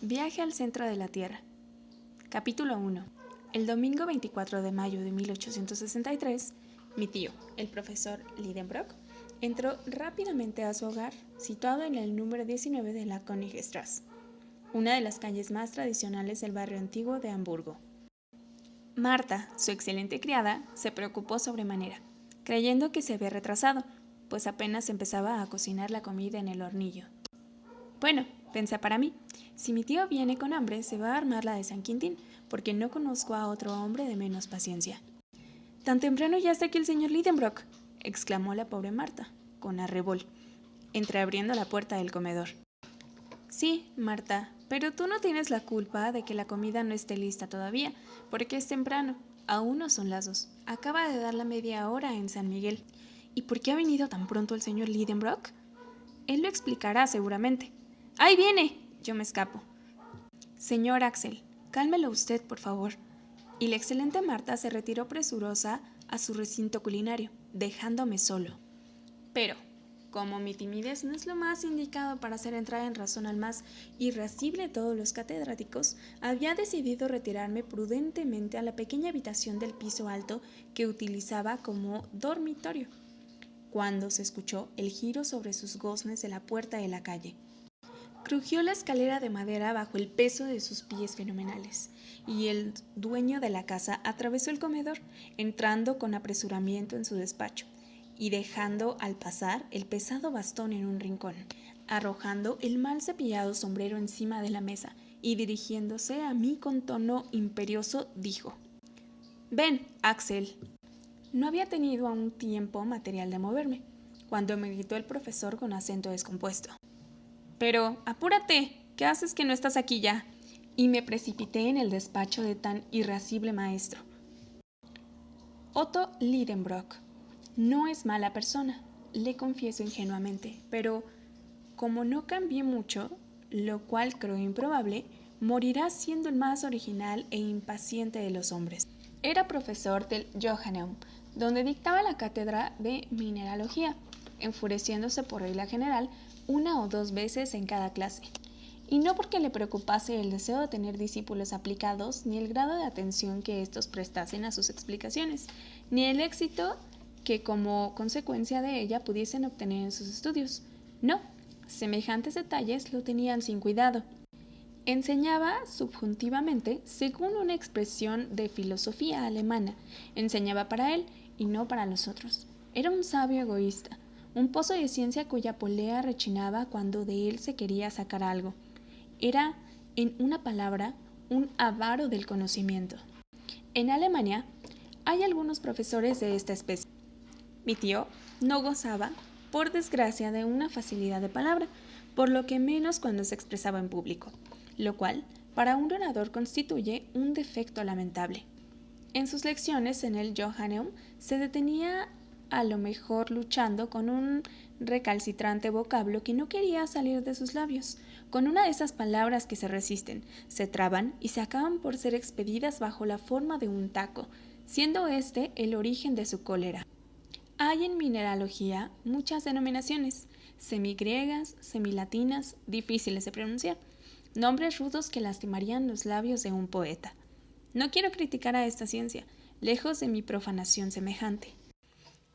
Viaje al centro de la Tierra. Capítulo 1. El domingo 24 de mayo de 1863, mi tío, el profesor Lidenbrock, entró rápidamente a su hogar, situado en el número 19 de la Königstraße, una de las calles más tradicionales del barrio antiguo de Hamburgo. Marta, su excelente criada, se preocupó sobremanera, creyendo que se había retrasado, pues apenas empezaba a cocinar la comida en el hornillo. Bueno, pensé para mí, si mi tío viene con hambre se va a armar la de San Quintín, porque no conozco a otro hombre de menos paciencia. «¿Tan temprano ya está aquí el señor Lidenbrock?», exclamó la pobre Marta, con arrebol, entreabriendo la puerta del comedor. «Sí, Marta, pero tú no tienes la culpa de que la comida no esté lista todavía, porque es temprano, aún no son las 2. Acaba de dar la media hora en San Miguel. ¿Y por qué ha venido tan pronto el señor Lidenbrock? Él lo explicará seguramente. ¡Ahí viene!», yo me escapo. «Señor Axel, cálmelo usted, por favor». Y la excelente Marta se retiró presurosa a su recinto culinario, dejándome solo. Pero, como mi timidez no es lo más indicado para hacer entrar en razón al más irascible de todos los catedráticos, había decidido retirarme prudentemente a la pequeña habitación del piso alto que utilizaba como dormitorio, cuando se escuchó el giro sobre sus goznes de la puerta de la calle. Crujió la escalera de madera bajo el peso de sus pies fenomenales, y el dueño de la casa atravesó el comedor, entrando con apresuramiento en su despacho, y dejando al pasar el pesado bastón en un rincón, arrojando el mal cepillado sombrero encima de la mesa, y dirigiéndose a mí con tono imperioso, dijo: «Ven, Axel». No había tenido aún tiempo material de moverme, cuando me gritó el profesor con acento descompuesto: «Pero, apúrate, ¿qué haces que no estás aquí ya?». Y me precipité en el despacho de tan irascible maestro. Otto Lidenbrock no es mala persona, le confieso ingenuamente, pero como no cambié mucho, lo cual creo improbable, morirá siendo el más original e impaciente de los hombres. Era profesor del Johanneum, donde dictaba la cátedra de mineralogía, enfureciéndose por regla general 1 o 2 veces en cada clase. Y no porque le preocupase el deseo de tener discípulos aplicados, ni el grado de atención que éstos prestasen a sus explicaciones, ni el éxito que como consecuencia de ella pudiesen obtener en sus estudios. No, semejantes detalles lo tenían sin cuidado. Enseñaba subjuntivamente según una expresión de filosofía alemana. Enseñaba para él y no para los otros. Era un sabio egoísta, un pozo de ciencia cuya polea rechinaba cuando de él se quería sacar algo. Era, en una palabra, un avaro del conocimiento. En Alemania hay algunos profesores de esta especie. Mi tío no gozaba, por desgracia, de una facilidad de palabra, por lo que menos cuando se expresaba en público, lo cual para un orador constituye un defecto lamentable. En sus lecciones en el Johanneum se detenía a lo mejor luchando con un recalcitrante vocablo que no quería salir de sus labios, con una de esas palabras que se resisten, se traban y se acaban por ser expedidas bajo la forma de un taco, siendo este el origen de su cólera. Hay en mineralogía muchas denominaciones, semigriegas, semilatinas, difíciles de pronunciar, nombres rudos que lastimarían los labios de un poeta. No quiero criticar a esta ciencia, lejos de mi profanación semejante.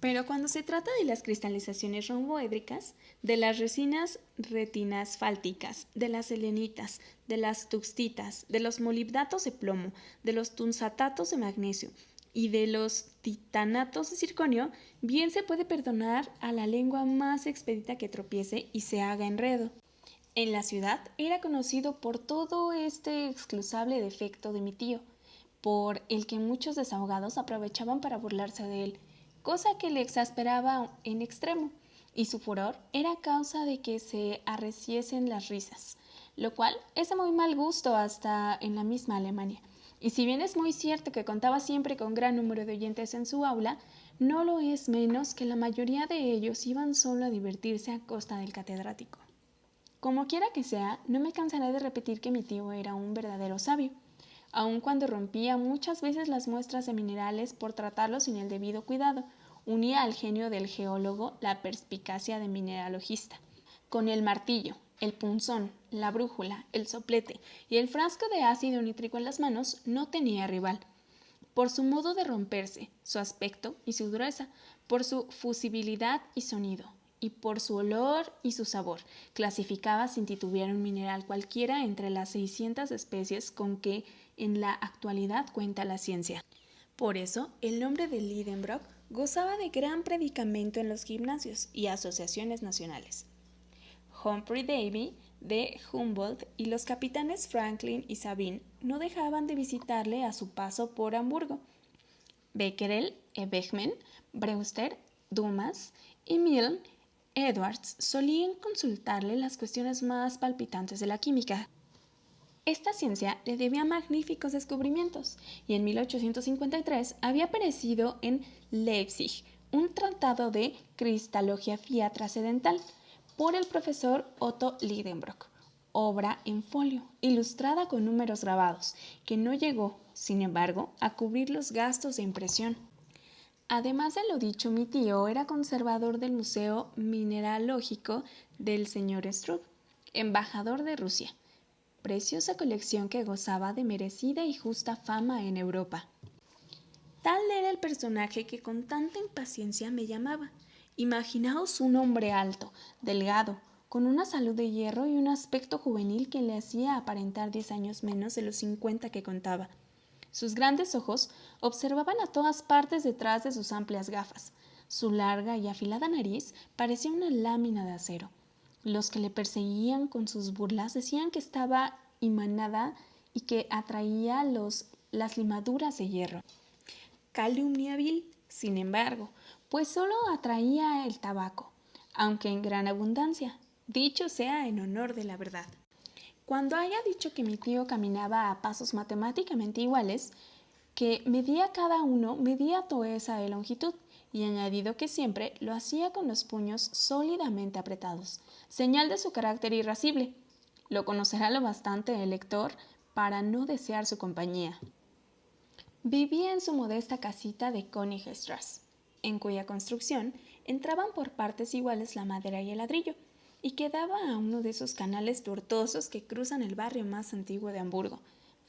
Pero cuando se trata de las cristalizaciones romboédricas, de las resinas retinasfálticas, de las selenitas, de las tuxtitas, de los molibdatos de plomo, de los tungsatatos de magnesio y de los titanatos de circonio, bien se puede perdonar a la lengua más expedita que tropiece y se haga enredo. En la ciudad era conocido por todo este excusable defecto de mi tío, por el que muchos desahogados aprovechaban para burlarse de él, cosa que le exasperaba en extremo, y su furor era causa de que se arreciesen las risas, lo cual es de muy mal gusto hasta en la misma Alemania. Y si bien es muy cierto que contaba siempre con gran número de oyentes en su aula, no lo es menos que la mayoría de ellos iban solo a divertirse a costa del catedrático. Como quiera que sea, no me cansaré de repetir que mi tío era un verdadero sabio, aun cuando rompía muchas veces las muestras de minerales por tratarlos sin el debido cuidado, unía al genio del geólogo la perspicacia de mineralogista. Con el martillo, El punzón, la brújula, el soplete y el frasco de ácido nítrico en las manos no tenía rival. Por su modo de romperse, su aspecto y su dureza, por su fusibilidad y sonido, y por su olor y su sabor, clasificaba sin titubear un mineral cualquiera entre las 600 especies con que en la actualidad cuenta la ciencia. Por eso, el nombre de Lidenbrock gozaba de gran predicamento en los gimnasios y asociaciones nacionales. Humphrey Davy de Humboldt y los capitanes Franklin y Sabine no dejaban de visitarle a su paso por Hamburgo. Becquerel, Beckmann, Brewster, Dumas y Milne Edwards solían consultarle las cuestiones más palpitantes de la química. Esta ciencia le debía magníficos descubrimientos y en 1853 había aparecido en Leipzig un tratado de cristalografía trascendental por el profesor Otto Lidenbrock, obra en folio, ilustrada con números grabados, que no llegó, sin embargo, a cubrir los gastos de impresión. Además de lo dicho, mi tío era conservador del Museo Mineralógico del Sr. Struve, embajador de Rusia, preciosa colección que gozaba de merecida y justa fama en Europa. Tal era el personaje que con tanta impaciencia me llamaba. Imaginaos un hombre alto, delgado, con una salud de hierro y un aspecto juvenil que le hacía aparentar 10 años menos de los 50 que contaba. Sus grandes ojos observaban a todas partes detrás de sus amplias gafas. Su larga y afilada nariz parecía una lámina de acero. Los que le perseguían con sus burlas decían que estaba imanada y que atraía las limaduras de hierro. Calumnia vil, sin embargo, pues solo atraía el tabaco, aunque en gran abundancia, dicho sea en honor de la verdad. Cuando haya dicho que mi tío caminaba a pasos matemáticamente iguales, que medía cada uno medía toesa de longitud, y añadido que siempre lo hacía con los puños sólidamente apretados, señal de su carácter irascible. Lo conocerá lo bastante el lector para no desear su compañía. Vivía en su modesta casita de Königsstraße, en cuya construcción entraban por partes iguales la madera y el ladrillo, y que daba a uno de esos canales tortuosos que cruzan el barrio más antiguo de Hamburgo,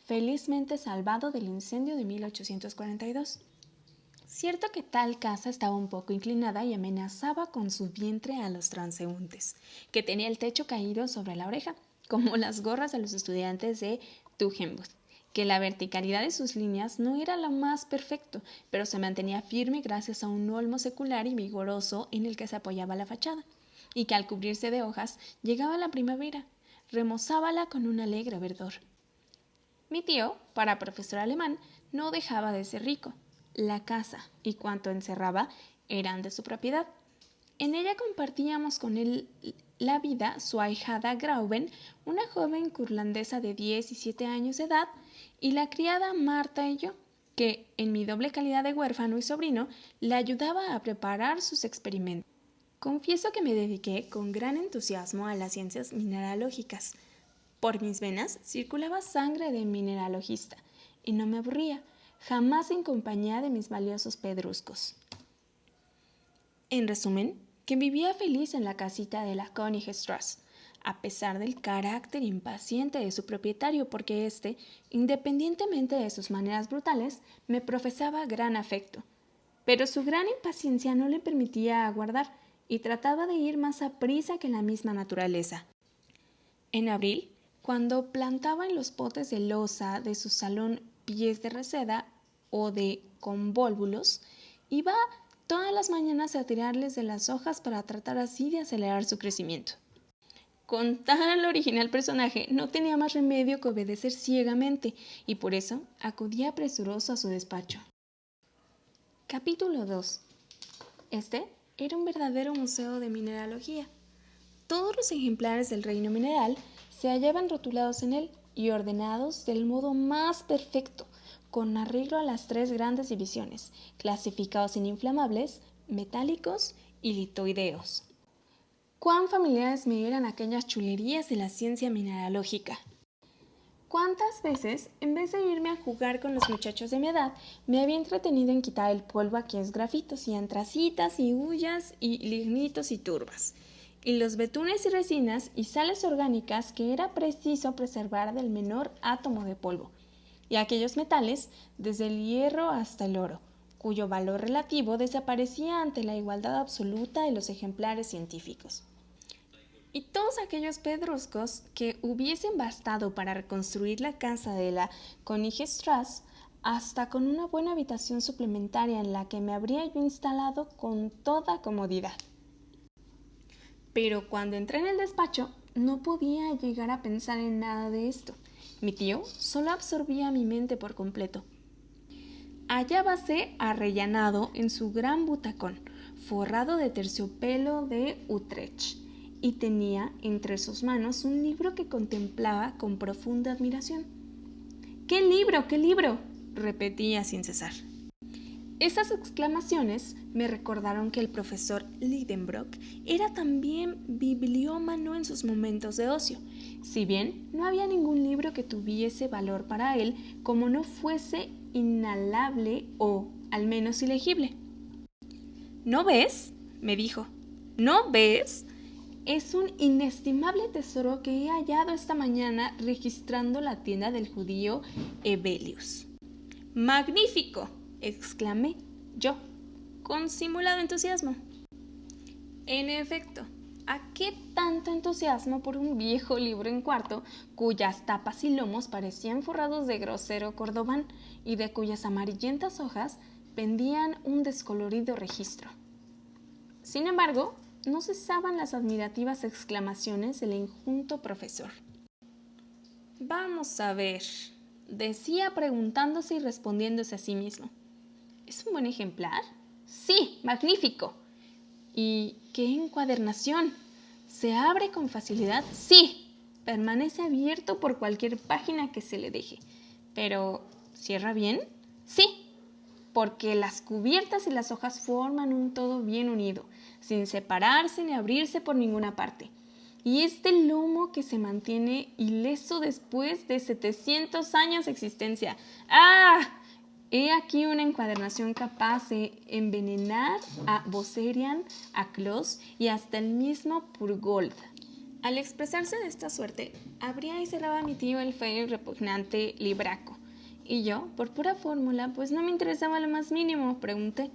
felizmente salvado del incendio de 1842. Cierto que tal casa estaba un poco inclinada y amenazaba con su vientre a los transeúntes, que tenía el techo caído sobre la oreja, como las gorras de los estudiantes de Tugendhat, que la verticalidad de sus líneas no era lo más perfecto, pero se mantenía firme gracias a un olmo secular y vigoroso en el que se apoyaba la fachada, y que al cubrirse de hojas llegaba la primavera, remozábala con un alegre verdor. Mi tío, para profesor alemán, no dejaba de ser rico. La casa y cuanto encerraba eran de su propiedad. En ella compartíamos con él la vida su ahijada Grauben, una joven curlandesa de 17 años de edad, y la criada Marta y yo, que, en mi doble calidad de huérfano y sobrino, le ayudaba a preparar sus experimentos. Confieso que me dediqué con gran entusiasmo a las ciencias mineralógicas. Por mis venas circulaba sangre de mineralogista, y no me aburría, jamás en compañía de mis valiosos pedruscos. En resumen, que vivía feliz en la casita de la Königsstraße, a pesar del carácter impaciente de su propietario, porque éste, independientemente de sus maneras brutales, me profesaba gran afecto. Pero su gran impaciencia no le permitía aguardar, y trataba de ir más aprisa que la misma naturaleza. En abril, cuando plantaba en los potes de loza de su salón pies de reseda o de convólvulos, iba todas las mañanas a tirarles de las hojas para tratar así de acelerar su crecimiento. Con tal original personaje no tenía más remedio que obedecer ciegamente, y por eso acudía presuroso a su despacho. Capítulo 2. Este era un verdadero museo de mineralogía. Todos los ejemplares del reino mineral se hallaban rotulados en él y ordenados del modo más perfecto, con arreglo a las 3 grandes divisiones, clasificados en inflamables, metálicos y litoideos. Cuán familiares me eran aquellas chulerías de la ciencia mineralógica. ¿Cuántas veces, en vez de irme a jugar con los muchachos de mi edad, me había entretenido en quitar el polvo a aquellos grafitos y antracitas y hullas y lignitos y turbas? y los betunes y resinas y sales orgánicas que era preciso preservar del menor átomo de polvo, y aquellos metales, desde el hierro hasta el oro, cuyo valor relativo desaparecía ante la igualdad absoluta de los ejemplares científicos. Y todos aquellos pedruscos que hubiesen bastado para reconstruir la casa de la Königstrasse, hasta con una buena habitación suplementaria en la que me habría yo instalado con toda comodidad. Pero cuando entré en el despacho, no podía llegar a pensar en nada de esto. Mi tío solo absorbía mi mente por completo. Hallábase arrellanado en su gran butacón, forrado de terciopelo de Utrecht, y tenía entre sus manos un libro que contemplaba con profunda admiración. ¡Qué libro, qué libro!, repetía sin cesar. Esas exclamaciones me recordaron que el profesor Lidenbrock era también bibliómano en sus momentos de ocio, si bien no había ningún libro que tuviese valor para él como no fuese inhalable o, al menos, ilegible. ¿No ves?, me dijo. ¿No ves? Es un inestimable tesoro que he hallado esta mañana registrando la tienda del judío Hevelius. ¡Magnífico!, exclamé yo, con simulado entusiasmo. En efecto, ¿a qué tanto entusiasmo por un viejo libro en cuarto cuyas tapas y lomos parecían forrados de grosero cordobán y de cuyas amarillentas hojas pendían un descolorido registro? Sin embargo, no cesaban las admirativas exclamaciones del enjunto profesor. Vamos a ver, decía preguntándose y respondiéndose a sí mismo. ¿Es un buen ejemplar? Sí, magnífico. ¿Y qué encuadernación? ¿Se abre con facilidad? Sí. Permanece abierto por cualquier página que se le deje. Pero, ¿cierra bien? Sí, porque las cubiertas y las hojas forman un todo bien unido, sin separarse ni abrirse por ninguna parte. Y este lomo que se mantiene ileso después de 700 años de existencia. ¡Ah! He aquí una encuadernación capaz de envenenar a Bosserian, a Clos y hasta el mismo Purgold. Al expresarse de esta suerte, abría y cerraba mi tío el feo y repugnante libraco. Y yo, por pura fórmula, pues no me interesaba lo más mínimo, pregunté: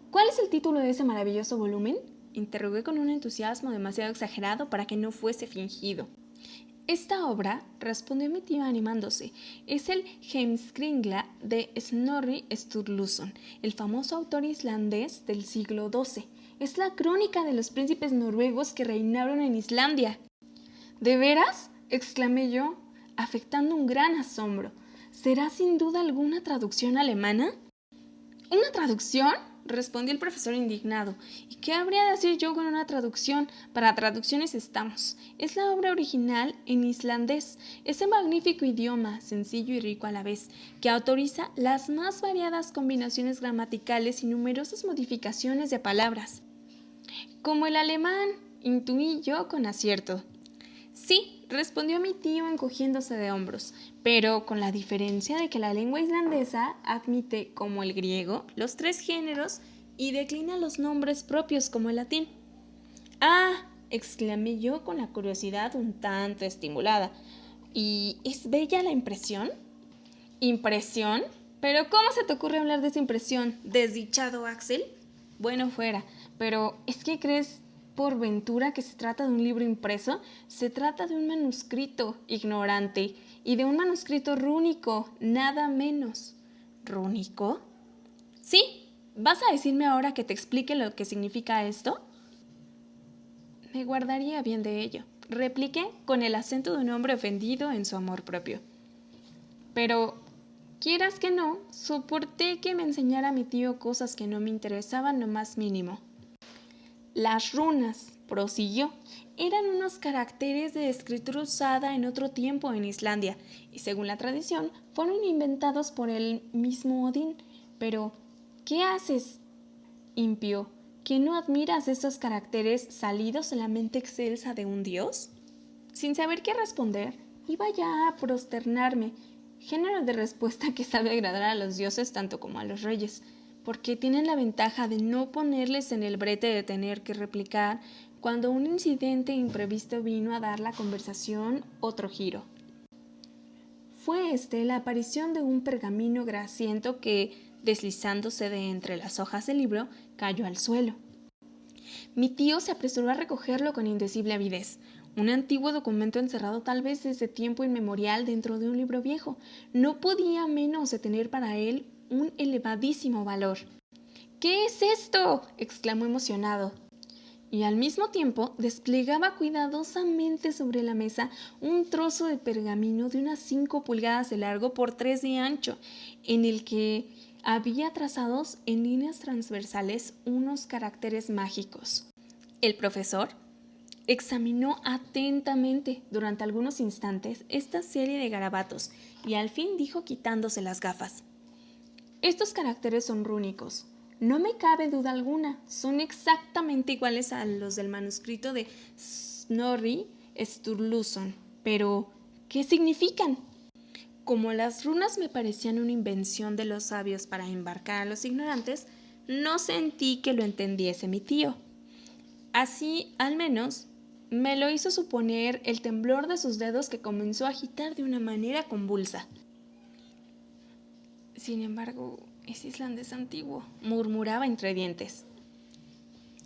¿cuál es el título de ese maravilloso volumen? Interrogué con un entusiasmo demasiado exagerado para que no fuese fingido. Esta obra, respondió mi tío animándose, es el Heimskringla de Snorri Sturluson, el famoso autor islandés del siglo XII. Es la crónica de los príncipes noruegos que reinaron en Islandia. ¿De veras?, exclamé yo, afectando un gran asombro. ¿Será sin duda alguna traducción alemana? ¿Una traducción?, respondió el profesor indignado. ¿Y qué habría de decir yo con una traducción? Para traducciones estamos. Es la obra original en islandés, ese magnífico idioma, sencillo y rico a la vez, que autoriza las más variadas combinaciones gramaticales y numerosas modificaciones de palabras. Como el alemán, intuí yo con acierto. Sí, respondió mi tío encogiéndose de hombros, pero con la diferencia de que la lengua islandesa admite, como el griego, los 3 géneros y declina los nombres propios como el latín. ¡Ah!, exclamé yo con la curiosidad un tanto estimulada. ¿Y es bella la impresión? ¿Impresión? ¿Pero cómo se te ocurre hablar de esa impresión, desdichado Axel? Bueno, fuera, pero ¿es que crees por ventura que se trata de un libro impreso? Se trata de un manuscrito, ignorante, y de un manuscrito rúnico, nada menos. ¿Rúnico? Sí. ¿Vas a decirme ahora que te explique lo que significa esto? Me guardaría bien de ello, repliqué con el acento de un hombre ofendido en su amor propio. Pero, quieras que no, soporté que me enseñara mi tío cosas que no me interesaban lo más mínimo. Las runas, prosiguió, eran unos caracteres de escritura usada en otro tiempo en Islandia, y según la tradición, fueron inventados por el mismo Odín. Pero, ¿qué haces, impío, que no admiras estos caracteres salidos de la mente excelsa de un dios? Sin saber qué responder, iba ya a prosternarme, género de respuesta que sabe agradar a los dioses tanto como a los reyes, porque tienen la ventaja de no ponerles en el brete de tener que replicar cuando un incidente imprevisto vino a dar la conversación otro giro. Fue la aparición de un pergamino grasiento que, deslizándose de entre las hojas del libro, cayó al suelo. Mi tío se apresuró a recogerlo con indecible avidez. Un antiguo documento encerrado tal vez desde tiempo inmemorial dentro de un libro viejo. No podía menos de tener para él un elevadísimo valor. «¿Qué es esto?», exclamó emocionado. Y al mismo tiempo desplegaba cuidadosamente sobre la mesa un trozo de pergamino de unas 5 pulgadas de largo por 3 de ancho, en el que había trazados en líneas transversales unos caracteres mágicos. El profesor examinó atentamente durante algunos instantes esta serie de garabatos y al fin dijo quitándose las gafas: «Estos caracteres son rúnicos. No me cabe duda alguna, son exactamente iguales a los del manuscrito de Snorri Sturluson. Pero, ¿qué significan?». Como las runas me parecían una invención de los sabios para embarcar a los ignorantes, no sentí que lo entendiese mi tío. Así, al menos, me lo hizo suponer el temblor de sus dedos, que comenzó a agitar de una manera convulsa. «Sin embargo, es islandés antiguo», murmuraba entre dientes.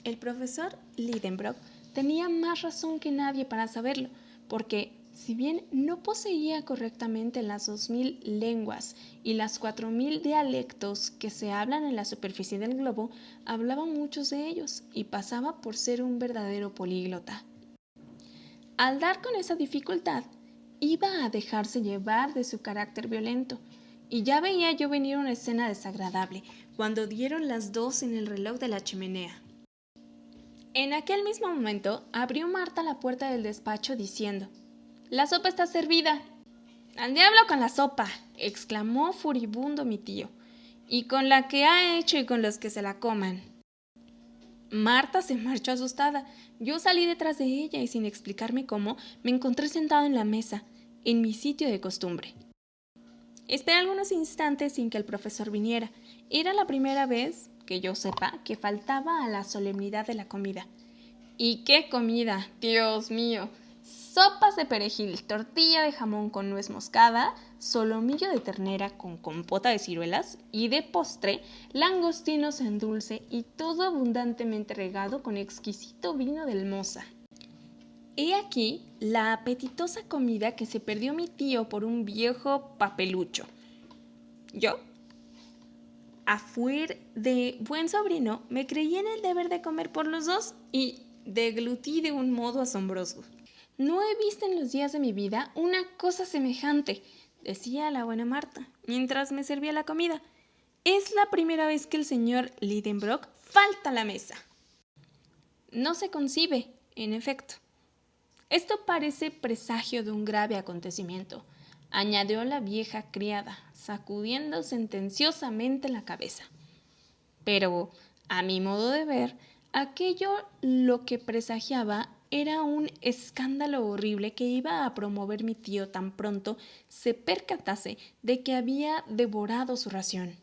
El profesor Lidenbrock tenía más razón que nadie para saberlo, porque, si bien no poseía correctamente las 2000 lenguas y las 4000 dialectos que se hablan en la superficie del globo, hablaba muchos de ellos y pasaba por ser un verdadero políglota. Al dar con esa dificultad, iba a dejarse llevar de su carácter violento, y ya veía yo venir una escena desagradable cuando dieron las 2 en el reloj de la chimenea. En aquel mismo momento abrió Marta la puerta del despacho diciendo: «La sopa está servida». «Al diablo con la sopa», exclamó furibundo mi tío, «y con la que ha hecho y con los que se la coman». Marta se marchó asustada. Yo salí detrás de ella y, sin explicarme cómo, me encontré sentado en la mesa, en mi sitio de costumbre. Esperé algunos instantes sin que el profesor viniera. Era la primera vez, que yo sepa, que faltaba a la solemnidad de la comida. ¿Y qué comida? ¡Dios mío! Sopas de perejil, tortilla de jamón con nuez moscada, solomillo de ternera con compota de ciruelas y, de postre, langostinos en dulce, y todo abundantemente regado con exquisito vino del Mosa. He aquí la apetitosa comida que se perdió mi tío por un viejo papelucho. Yo, a fuer de buen sobrino, me creí en el deber de comer por los dos y deglutí de un modo asombroso. «No he visto en los días de mi vida una cosa semejante», decía la buena Marta, mientras me servía la comida. «Es la primera vez que el señor Lidenbrock falta a la mesa». No se concibe, en efecto. «Esto parece presagio de un grave acontecimiento», añadió la vieja criada, sacudiendo sentenciosamente la cabeza. Pero, a mi modo de ver, aquello lo que presagiaba era un escándalo horrible que iba a promover mi tío tan pronto se percatase de que había devorado su ración.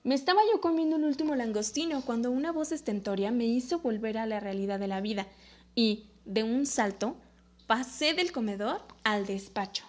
Me estaba yo comiendo el último langostino cuando una voz estentórea me hizo volver a la realidad de la vida y, de un salto, pasé del comedor al despacho.